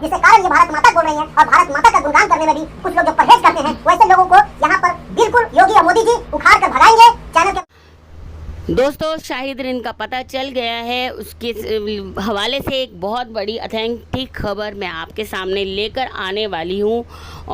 जिसके कारण ये भारत माता बोल रही हैं और भारत माता का गुणगान करने में भी कुछ लोग जो परहेज करते हैं, वैसे लोगों को यहाँ पर बिल्कुल योगी और मोदी जी उखाड़ कर भगाएंगे। चैनल के दोस्तों, शाहिद रिंद का पता चल गया है। उसके हवाले से एक बहुत बड़ी ऑथेंटिक खबर मैं आपके सामने लेकर आने वाली हूं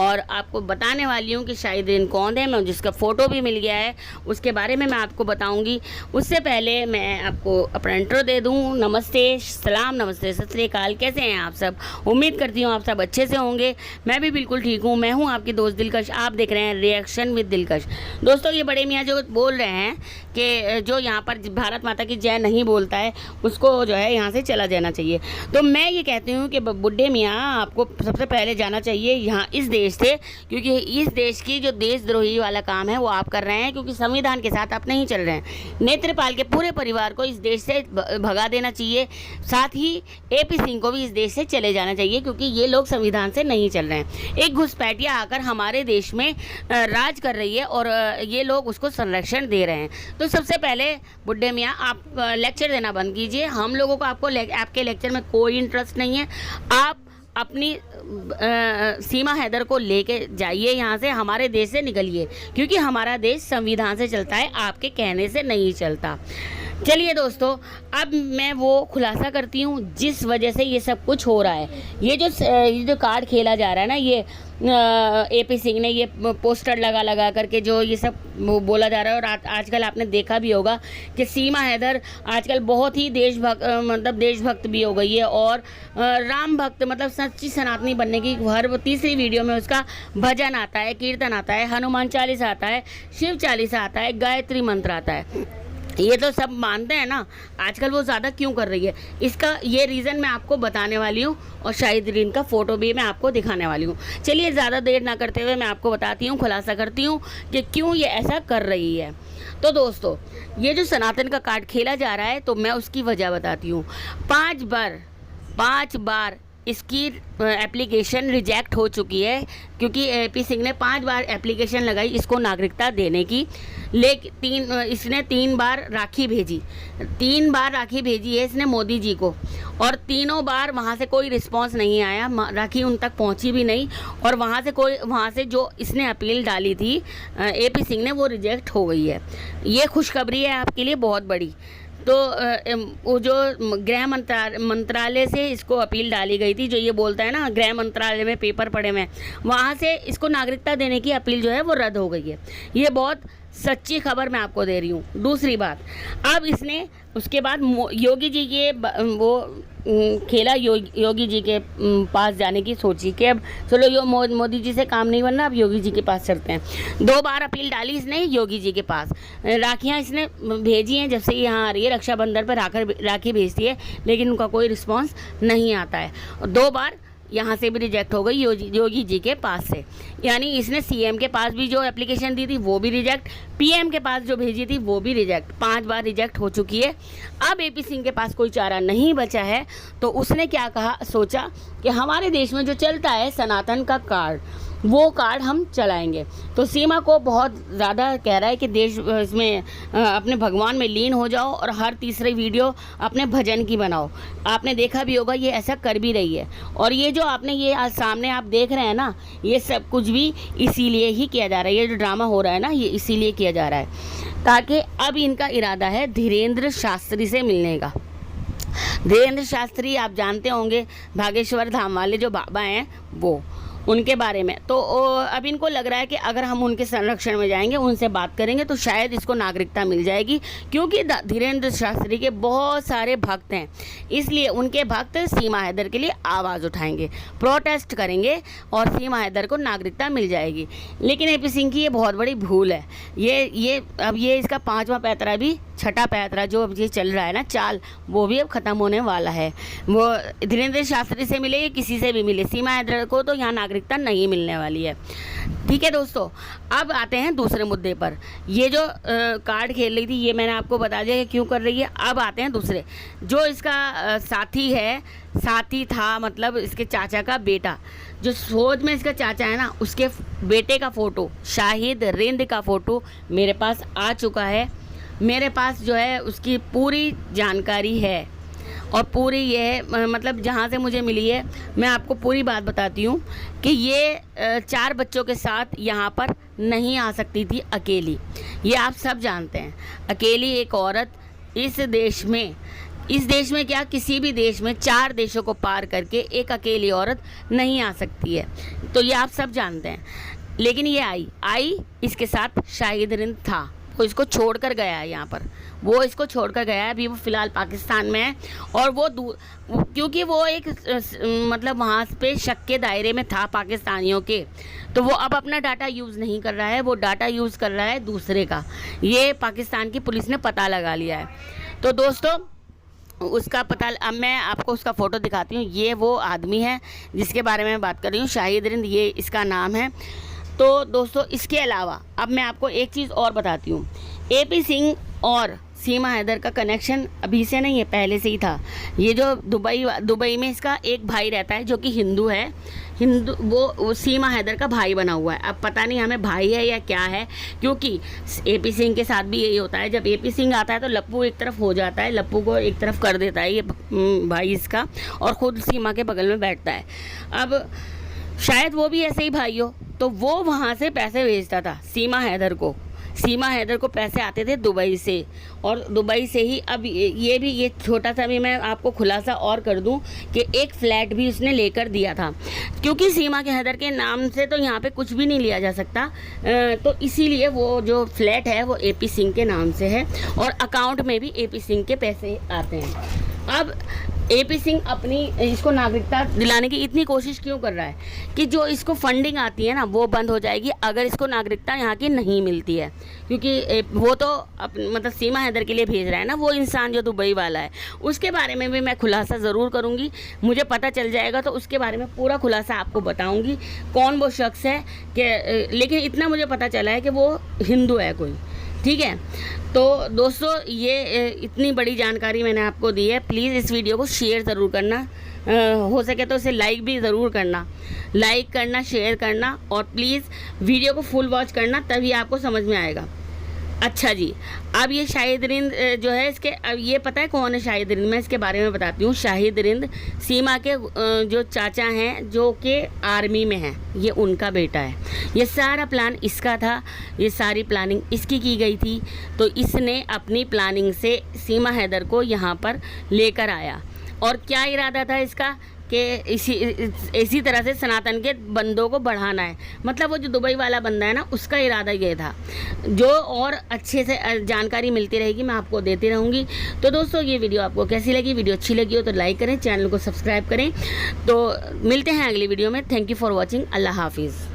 और आपको बताने वाली हूं कि शाहिद रिंद कौन है। मैं जिसका फ़ोटो भी मिल गया है उसके बारे में मैं आपको बताऊंगी। उससे पहले मैं आपको अपना इंट्रो दे दूं। नमस्ते, सलाम, नमस्ते, सत श्री अकाल। कैसे हैं आप सब? उम्मीद करती हूँ आप सब अच्छे से होंगे। मैं भी बिल्कुल ठीक हूँ। मैं हूँ आपकी दोस्त दिलकश। आप देख रहे हैं रिएक्शन विद दिलकश। दोस्तों, ये बड़े मियाँ जो बोल रहे हैं कि जो यहाँ पर भारत माता की जय नहीं बोलता है उसको जो है यहाँ से चला जाना चाहिए, तो मैं ये कहती हूँ कि बुड्ढे मियाँ आपको सबसे पहले जाना चाहिए यहाँ इस देश से, क्योंकि इस देश की जो देशद्रोही वाला काम है वो आप कर रहे हैं, क्योंकि संविधान के साथ आप नहीं चल रहे हैं। नेत्रपाल के पूरे परिवार को इस देश से भगा देना चाहिए। साथ ही AP सिंह को भी इस देश से चले जाना चाहिए, क्योंकि ये लोग संविधान से नहीं चल रहे हैं। एक घुसपैठिया आकर हमारे देश में राज कर रही है और ये लोग उसको संरक्षण दे रहे हैं। तो सबसे पहले बुड्ढे मियाँ आप लेक्चर देना बंद कीजिए। हम लोगों को आपके लेक्चर में कोई इंटरेस्ट नहीं है। आप अपनी सीमा हैदर को लेके जाइए यहाँ से, हमारे देश से निकलिए, क्योंकि हमारा देश संविधान से चलता है, आपके कहने से नहीं चलता। चलिए दोस्तों, अब मैं वो खुलासा करती हूँ जिस वजह से ये सब कुछ हो रहा है। ये जो कार्ड खेला जा रहा है ना, ये AP सिंह ने ये पोस्टर लगा करके जो ये सब बोला जा रहा है। और आजकल आपने देखा भी होगा कि सीमा हैदर आजकल बहुत ही देशभक्त भी हो गई है और राम भक्त, मतलब सच्ची सनातनी बनने की हर तीसरी वीडियो में उसका भजन आता है, कीर्तन आता है, हनुमान चालीसा आता है, शिव चालीसा आता है, गायत्री मंत्र आता है। ये तो सब मानते हैं ना। आजकल वो ज़्यादा क्यों कर रही है, इसका ये रीज़न मैं आपको बताने वाली हूँ और शाहिद रिंद का फ़ोटो भी मैं आपको दिखाने वाली हूँ। चलिए ज़्यादा देर ना करते हुए मैं आपको बताती हूँ, खुलासा करती हूँ कि क्यों ये ऐसा कर रही है। तो दोस्तों, ये जो सनातन का कार्ड खेला जा रहा है तो मैं उसकी वजह बताती हूँ। 5 बार इसकी एप्लीकेशन रिजेक्ट हो चुकी है, क्योंकि AP सिंह ने 5 बार एप्लीकेशन लगाई इसको नागरिकता देने की, लेकिन इसने 3 बार राखी भेजी। 3 बार राखी भेजी है इसने मोदी जी को, और तीनों बार वहाँ से कोई रिस्पांस नहीं आया, राखी उन तक पहुँची भी नहीं, और वहाँ से जो इसने अपील डाली थी AP सिंह ने, वो रिजेक्ट हो गई है। ये खुशखबरी है आपके लिए बहुत बड़ी। तो वो जो गृह मंत्रालय से इसको अपील डाली गई थी, जो ये बोलता है ना गृह मंत्रालय में पेपर पड़े हुए, वहाँ से इसको नागरिकता देने की अपील जो है वो रद्द हो गई है। ये बहुत सच्ची खबर मैं आपको दे रही हूँ। दूसरी बात, अब इसने उसके बाद योगी जी के वो खेला, योगी जी के पास जाने की सोची कि अब चलो मोदी जी से काम नहीं बनना, अब योगी जी के पास चलते हैं। 2 बार अपील डाली इसने योगी जी के पास, राखियाँ इसने भेजी हैं, जब से यहाँ आ रही है रक्षाबंधन पर राखी भेजती है, लेकिन उनका कोई रिस्पॉन्स नहीं आता है। 2 बार यहाँ से भी रिजेक्ट हो गई योगी जी के पास से, यानी इसने CM के पास भी जो एप्लीकेशन दी थी वो भी रिजेक्ट, PM के पास जो भेजी थी वो भी रिजेक्ट, 5 बार रिजेक्ट हो चुकी है। अब AP सिंह के पास कोई चारा नहीं बचा है, तो उसने क्या कहा, सोचा कि हमारे देश में जो चलता है सनातन का कार्ड, वो कार्ड हम चलाएंगे। तो सीमा को बहुत ज़्यादा कह रहा है कि देश इसमें अपने भगवान में लीन हो जाओ और हर तीसरी वीडियो अपने भजन की बनाओ। आपने देखा भी होगा ये ऐसा कर भी रही है, और ये जो आपने ये आज सामने आप देख रहे हैं ना, ये सब कुछ भी इसीलिए ही किया जा रहा है। ये जो ड्रामा हो रहा है ना, ये इसीलिए किया जा रहा है, ताकि अब इनका इरादा है धीरेन्द्र शास्त्री से मिलने का। धीरेन्द्र शास्त्री आप जानते होंगे, भागेश्वर धाम वाले जो बाबा हैं वो, उनके बारे में। तो अब इनको लग रहा है कि अगर हम उनके संरक्षण में जाएंगे, उनसे बात करेंगे, तो शायद इसको नागरिकता मिल जाएगी, क्योंकि धीरेन्द्र शास्त्री के बहुत सारे भक्त हैं। इसलिए उनके भक्त सीमा हैदर के लिए आवाज़ उठाएंगे, प्रोटेस्ट करेंगे और सीमा हैदर को नागरिकता मिल जाएगी। लेकिन AP सिंह की ये बहुत बड़ी भूल है। अब इसका 5वां पैतरा भी, 6ठा पैतरा जो अब ये चल रहा है ना चाल, वो भी अब ख़त्म होने वाला है। वो धीरेन्द्र शास्त्री से मिले या किसी से भी मिले, सीमा हैदर को तो यहाँ नागरिकता नहीं मिलने वाली है। ठीक है दोस्तों, अब आते हैं दूसरे मुद्दे पर। ये जो कार्ड खेल रही थी, ये मैंने आपको बता दिया कि क्यों कर रही है। अब आते हैं दूसरे, जो इसका साथी था, मतलब इसके चाचा का बेटा, जो फौज में इसका चाचा है ना, उसके बेटे का फ़ोटो, शाहिद रिंद का फ़ोटो मेरे पास आ चुका है। मेरे पास जो है उसकी पूरी जानकारी है। और पूरी ये मतलब जहाँ से मुझे मिली है, मैं आपको पूरी बात बताती हूँ कि ये 4 बच्चों के साथ यहाँ पर नहीं आ सकती थी अकेली। ये आप सब जानते हैं, अकेली एक औरत इस देश में क्या किसी भी देश में 4 देशों को पार करके एक अकेली औरत नहीं आ सकती है, तो ये आप सब जानते हैं। लेकिन ये आई इसके साथ शाहिद रिंद था, वो इसको छोड़कर गया है यहाँ पर, वो इसको छोड़कर गया है। अभी वो फ़िलहाल पाकिस्तान में है और वो क्योंकि वो एक मतलब वहाँ पे शक के दायरे में था पाकिस्तानियों के, तो वो अब अपना डाटा यूज़ नहीं कर रहा है, वो डाटा यूज़ कर रहा है दूसरे का। ये पाकिस्तान की पुलिस ने पता लगा लिया है। तो दोस्तों उसका पता, अब मैं आपको उसका फ़ोटो दिखाती हूँ। ये वो आदमी है जिसके बारे में मैं बात कर रही हूँ, शाहिद रिंद ये इसका नाम है। तो दोस्तों इसके अलावा अब मैं आपको एक चीज़ और बताती हूँ। AP सिंह और सीमा हैदर का कनेक्शन अभी से नहीं है, पहले से ही था। ये जो दुबई में इसका एक भाई रहता है जो कि हिंदू है, वो सीमा हैदर का भाई बना हुआ है। अब पता नहीं हमें भाई है या क्या है, क्योंकि AP सिंह के साथ भी यही होता है। जब AP सिंह आता है तो लप्पू एक तरफ हो जाता है, लप्पू को एक तरफ कर देता है ये भाई इसका, और ख़ुद सीमा के बगल में बैठता है। अब शायद वो भी ऐसे ही भाई हो, तो वो वहाँ से पैसे भेजता था सीमा हैदर को पैसे आते थे दुबई से, और दुबई से ही अब ये छोटा सा भी मैं आपको खुलासा और कर दूं कि एक फ़्लैट भी उसने लेकर दिया था, क्योंकि सीमा के हैदर के नाम से तो यहाँ पे कुछ भी नहीं लिया जा सकता, तो इसीलिए वो जो फ्लैट है वो AP सिंह के नाम से है, और अकाउंट में भी AP सिंह के पैसे आते हैं। अब AP सिंह अपनी इसको नागरिकता दिलाने की इतनी कोशिश क्यों कर रहा है कि जो इसको फंडिंग आती है ना वो बंद हो जाएगी अगर इसको नागरिकता यहाँ की नहीं मिलती है, क्योंकि वो तो मतलब सीमा हैदर के लिए भेज रहा है ना, वो इंसान जो दुबई वाला है। उसके बारे में भी मैं खुलासा ज़रूर करूँगी, मुझे पता चल जाएगा तो उसके बारे में पूरा खुलासा आपको बताऊँगी कौन वो शख्स है कि, लेकिन इतना मुझे पता चला है कि वो हिंदू है कोई, ठीक है। तो दोस्तों ये इतनी बड़ी जानकारी मैंने आपको दी है। प्लीज़ इस वीडियो को शेयर ज़रूर करना, हो सके तो इसे लाइक भी ज़रूर करना, शेयर करना, और प्लीज़ वीडियो को फुल वॉच करना, तभी आपको समझ में आएगा। अच्छा जी, अब ये शाहिद रिंद जो है इसके, अब ये पता है कौन है शाहिद रिंद, मैं इसके बारे में बताती हूँ। शाहिद रिंद सीमा के जो चाचा हैं जो कि आर्मी में हैं, ये उनका बेटा है। ये सारा प्लान इसका था, ये सारी प्लानिंग इसकी की गई थी। तो इसने अपनी प्लानिंग से सीमा हैदर को यहाँ पर लेकर आया, और क्या इरादा था इसका कि इसी तरह से सनातन के बंदों को बढ़ाना है। मतलब वो जो दुबई वाला बंदा है ना, उसका इरादा ये था। जो और अच्छे से जानकारी मिलती रहेगी मैं आपको देती रहूँगी। तो दोस्तों ये वीडियो आपको कैसी लगी? वीडियो अच्छी लगी हो तो लाइक करें, चैनल को सब्सक्राइब करें। तो मिलते हैं अगली वीडियो में। Thank you for watching. अल्लाह हाफिज़।